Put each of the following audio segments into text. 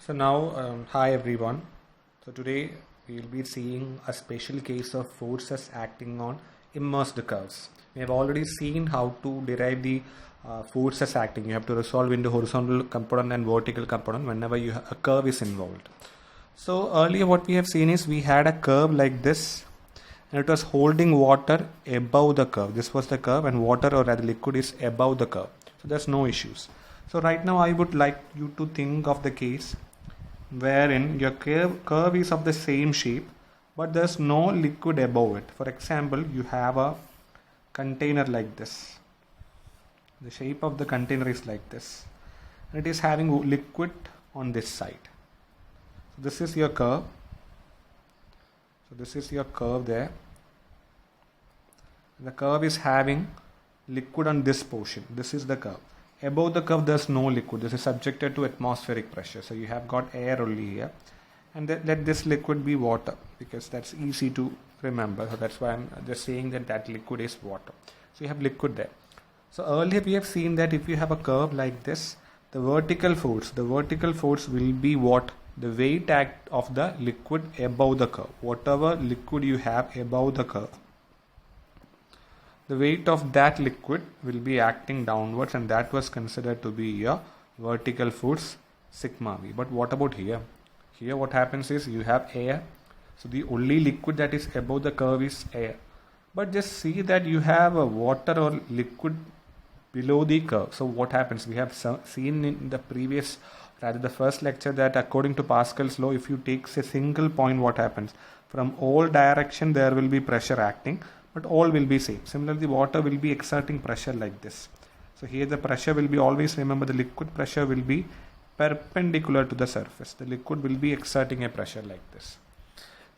So now, hi everyone. So today we will be seeing a special case of forces acting on immersed curves. We have already seen how to derive the forces acting. You have to resolve into horizontal component and vertical component whenever a curve is involved. So earlier what we have seen is we had a curve like this and it was holding water above the curve. This was the curve and water or rather liquid is above the curve. So there's no issues. So right now I would like you to think of the case wherein your curve is of the same shape but there's no liquid above it. For example, you have a container like this. The shape of the container is like this and it is having liquid on this side. So this is your curve. So this is your curve there. The curve is having liquid on this portion. This is the curve. Above the curve there's no liquid. This is subjected to atmospheric pressure. So you have got air only here. And let this liquid be water because that's easy to remember. So that's why I'm just saying that liquid is water. So you have liquid there. So earlier we have seen that if you have a curve like this, the vertical force will be what? The weight act of the liquid above the curve. Whatever liquid you have above the curve, the weight of that liquid will be acting downwards, and that was considered to be your vertical force sigma v. But what about here? Here what happens is you have air. So the only liquid that is above the curve is air. But just see that you have a water or liquid below the curve. So what happens? We have seen in the the first lecture that according to Pascal's law, if you take a single point, what happens? From all direction there will be pressure acting, but all will be same. Similarly, water will be exerting pressure like this. So here the pressure will be, always remember, the liquid pressure will be perpendicular to the surface. The liquid will be exerting a pressure like this.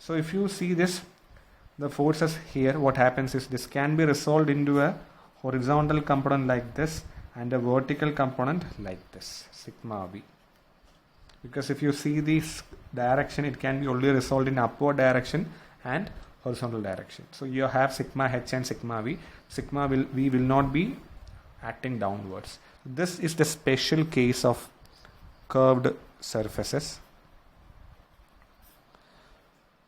So if you see this, the forces here, what happens is this can be resolved into a horizontal component like this and a vertical component like this, sigma v. Because if you see this direction, it can be only resolved in upward direction and horizontal direction. So you have sigma h and sigma v. Sigma v will not be acting downwards. This is the special case of curved surfaces.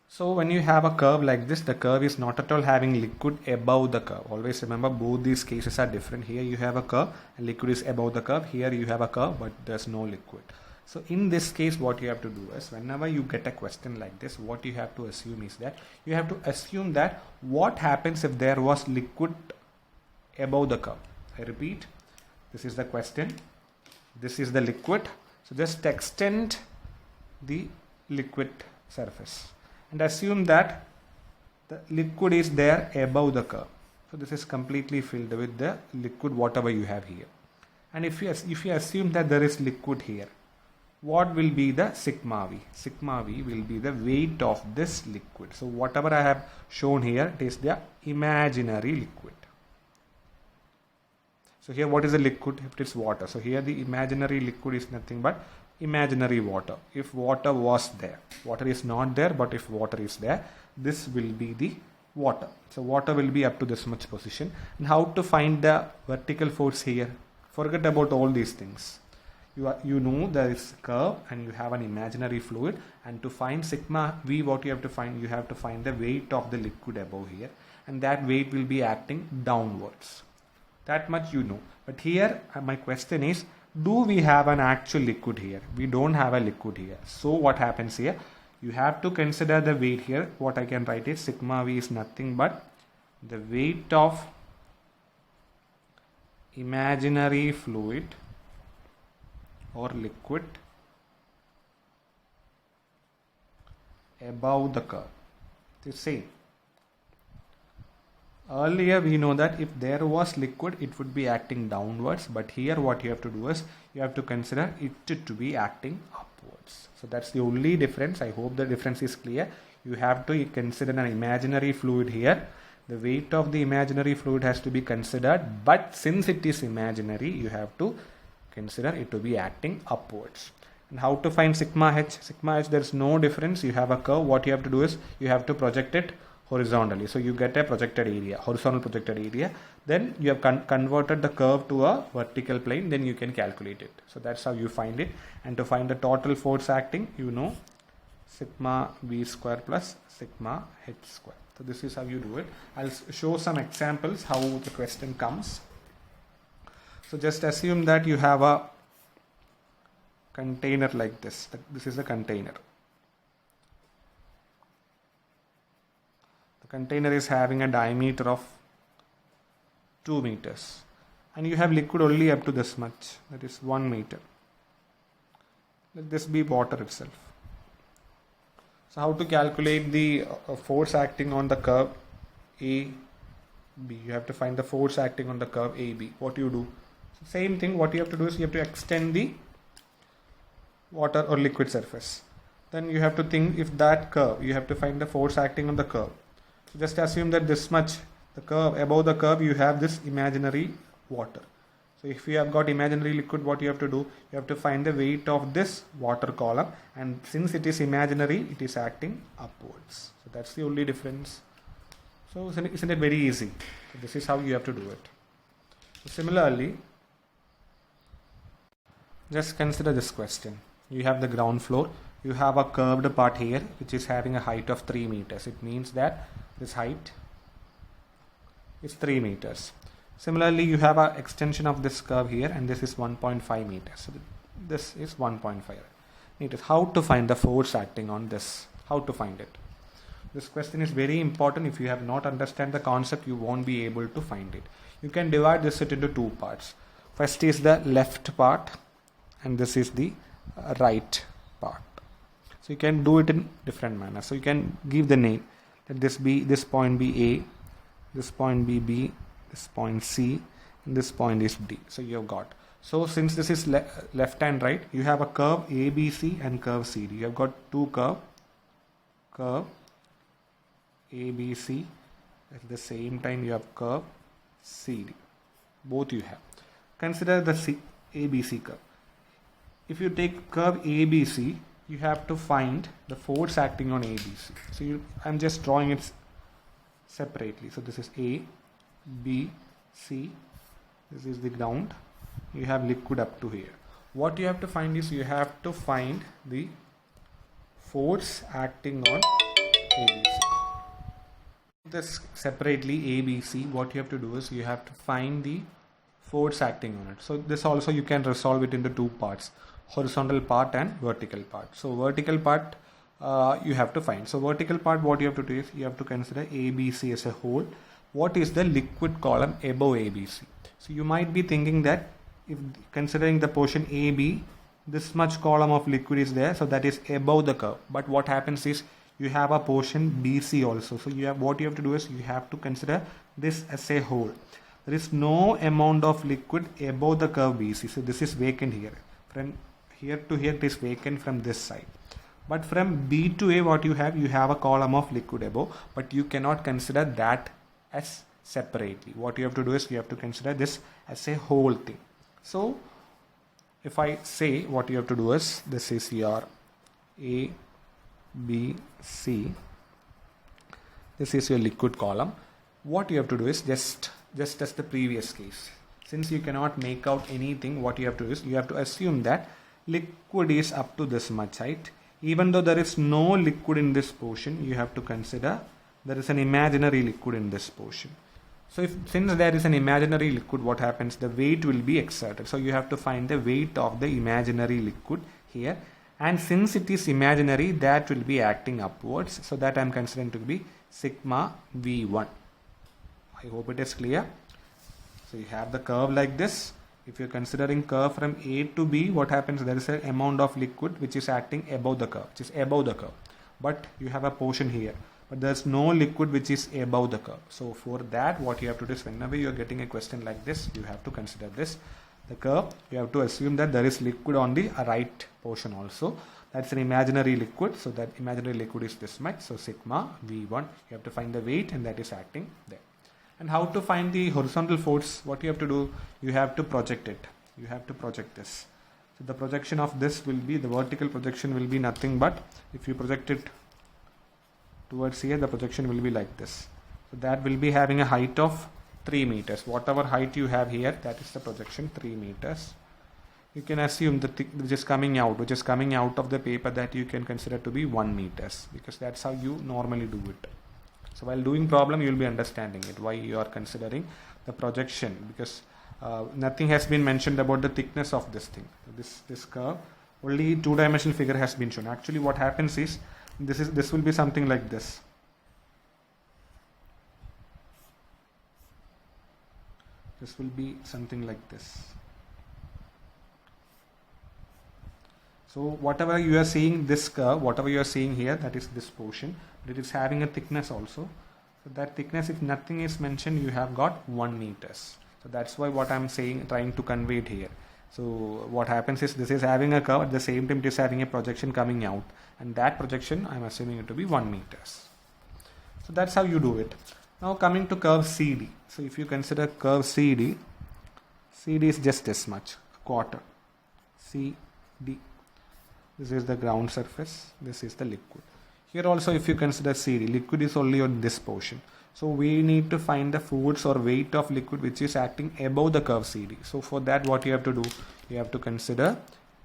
So when you have a curve like this, the curve is not at all having liquid above the curve. Always remember both these cases are different. Here you have a curve and liquid is above the curve. Here you have a curve but there's no liquid. So in this case, what you have to do is, whenever you get a question like this, what you have to assume is that you have to assume that what happens if there was liquid above the curve. I repeat, this is the question. This is the liquid. So just extend the liquid surface and assume that the liquid is there above the curve. So this is completely filled with the liquid, whatever you have here. And if you assume that there is liquid here, what will be the sigma v? Sigma v will be the weight of this liquid. So whatever I have shown here, it is the imaginary liquid. So here what is the liquid? It is water. So here the imaginary liquid is nothing but imaginary water. If water was there, water is not there, but if water is there, this will be the water. So water will be up to this much position. And how to find the vertical force here? Forget about all these things. You know there is a curve and you have an imaginary fluid, and to find sigma v, what you have to find? You have to find the weight of the liquid above here, and that weight will be acting downwards. That much you know. But here my question is, do we have an actual liquid here? We don't have a liquid here. So what happens here? You have to consider the weight here. What I can write is sigma v is nothing but the weight of imaginary fluid or liquid above the curve. The same. Earlier we know that if there was liquid, it would be acting downwards, but here what you have to do is you have to consider it to be acting upwards. So that's the only difference. I hope the difference is clear. You have to consider an imaginary fluid here. The weight of the imaginary fluid has to be considered, but since it is imaginary, you have to consider it to be acting upwards. And how to find sigma h? Sigma h, there is no difference. You have a curve. What you have to do is you have to project it horizontally. So you get a projected area, horizontal projected area. Then you have converted the curve to a vertical plane. Then you can calculate it. So that's how you find it. And to find the total force acting, you know sigma V square plus sigma H square. So this is how you do it. I'll show some examples how the question comes. So just assume that you have a container like this. This is a container. The container is having a diameter of 2 meters. And you have liquid only up to this much. That is 1 meter. Let this be water itself. So how to calculate the force acting on the curve AB? You have to find the force acting on the curve AB. What do you do? Same thing. What you have to do is you have to extend the water or liquid surface. Then you have to think if that curve, you have to find the force acting on the curve. So just assume that this much, the curve, above the curve you have this imaginary water. So if you have got imaginary liquid, what you have to do? You have to find the weight of this water column, and since it is imaginary, it is acting upwards. So that's the only difference. So isn't it very easy? So this is how you have to do it. So similarly, just consider this question. You have the ground floor. You have a curved part here which is having a height of 3 meters. It means that this height is 3 meters. Similarly, you have an extension of this curve here, and this is 1.5 meters. So this is 1.5 meters. How to find the force acting on this? How to find it? This question is very important. If you have not understand the concept, you won't be able to find it. You can divide this into two parts. First is the left part, and this is the right part. So you can do it in different manner. So you can give the name. Let this point be A, this point be B, this point C, and this point is D. So you have got. So since this is left and right, you have a curve ABC and curve CD. You have got two curve ABC. At the same time, you have curve CD. Both you have. Consider the ABC curve. If you take curve ABC, you have to find the force acting on ABC. So I'm just drawing it separately. So this is A, B, C. This is the ground. You have liquid up to here. What you have to find is you have to find the force acting on ABC. This separately ABC. What you have to do is you have to find the force acting on it. So this also you can resolve it into two parts, horizontal part and vertical part. So vertical part you have to find. So vertical part, what you have to do is you have to consider ABC as a whole. What is the liquid column above ABC? So you might be thinking that if considering the portion AB, this much column of liquid is there, so that is above the curve. But what happens is you have a portion BC also. So you have, what you have to do is you have to consider this as a whole. There is no amount of liquid above the curve BC. So this is vacant here. From here to here it is vacant from this side. But from B to A, what you have a column of liquid above, but you cannot consider that as separately. What you have to do is you have to consider this as a whole thing. So if I say, what you have to do is, this is your A, B, C. This is your liquid column. What you have to do is just as the previous case. Since you cannot make out anything, what you have to do is you have to assume that liquid is up to this much height. Even though there is no liquid in this portion, you have to consider there is an imaginary liquid in this portion. So since there is an imaginary liquid, what happens? The weight will be exerted. So you have to find the weight of the imaginary liquid here. And since it is imaginary, that will be acting upwards. So that I am considering to be sigma V1. I hope it is clear. So you have the curve like this. If you are considering curve from A to B, what happens? There is an amount of liquid which is acting above the curve, which is above the curve. But you have a portion here. But there is no liquid which is above the curve. So for that, what you have to do is whenever you are getting a question like this, you have to consider this. The curve, you have to assume that there is liquid on the right portion also. That's an imaginary liquid. So that imaginary liquid is this much. So sigma V1. You have to find the weight and that is acting there. And how to find the horizontal force? What you have to do? You have to project it. You have to project this. So the projection of this will be, the vertical projection will be nothing but, if you project it towards here, the projection will be like this. So that will be having a height of 3 meters. Whatever height you have here, that is the projection 3 meters. You can assume that which is coming out of the paper, that you can consider to be 1 meters, because that's how you normally do it. So while doing problem, you will be understanding it, why you are considering the projection, because nothing has been mentioned about the thickness of this thing. This curve, only two-dimensional figure has been shown. Actually, what happens is this will be something like this. This will be something like this. So whatever you are seeing, this curve, whatever you are seeing here, that is this portion, but it is having a thickness also. So that thickness, if nothing is mentioned, you have got 1 meters. So that's why what I'm saying, trying to convey it here. So what happens is, this is having a curve, at the same time it is having a projection coming out, and that projection I'm assuming it to be 1 meters. So that's how you do it. Now coming to curve CD. So if you consider curve CD, CD is just this much, quarter, CD. This is the ground surface, this is the liquid. Here also, if you consider CD, liquid is only on this portion. So we need to find the force or weight of liquid which is acting above the curve CD. So for that, what you have to do, you have to consider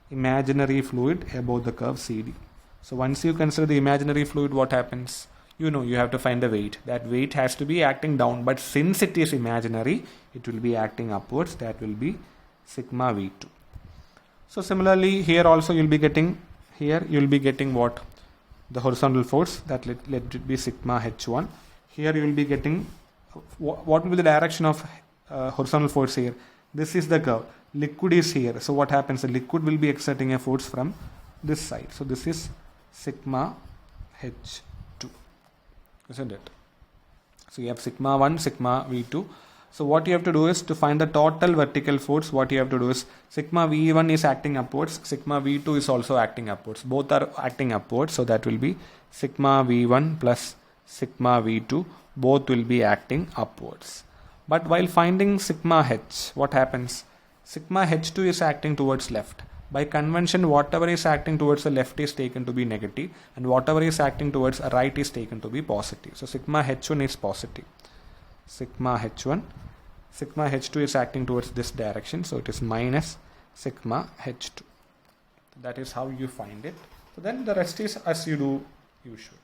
imaginary fluid above the curve CD. So once you consider the imaginary fluid, what happens? You know, you have to find the weight. That weight has to be acting down, but since it is imaginary, it will be acting upwards. That will be sigma V2. So similarly, here also you'll be getting what? The horizontal force, that let it be sigma H1. Here you will be getting, what will be the direction of horizontal force here? This is the curve. Liquid is here. So what happens? The liquid will be exerting a force from this side. So this is sigma H2. Isn't it? So you have sigma 1, sigma V2. So what you have to do is, to find the total vertical force, what you have to do is, sigma V1 is acting upwards, sigma V2 is also acting upwards. Both are acting upwards. So that will be sigma V1 plus sigma V2. Both will be acting upwards. But while finding sigma H, what happens? Sigma H2 is acting towards left. By convention, whatever is acting towards the left is taken to be negative, and whatever is acting towards the right is taken to be positive. So sigma H1 is positive. Sigma H1. Sigma H2 is acting towards this direction, so it is minus sigma H2. That is how you find it. So then the rest is as you do usual.